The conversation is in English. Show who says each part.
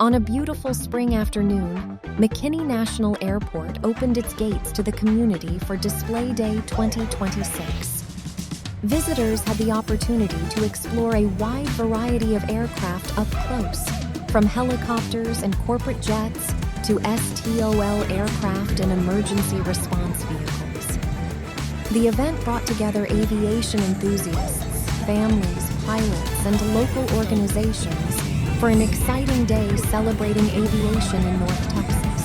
Speaker 1: On a beautiful spring afternoon, McKinney National Airport opened its gates to the community for Display Day 2026. Visitors had the opportunity to explore a wide variety of aircraft up close, from helicopters and corporate jets to STOL aircraft and emergency response vehicles. The event brought together aviation enthusiasts, families, pilots, and local organizations for an exciting day celebrating aviation in North Texas.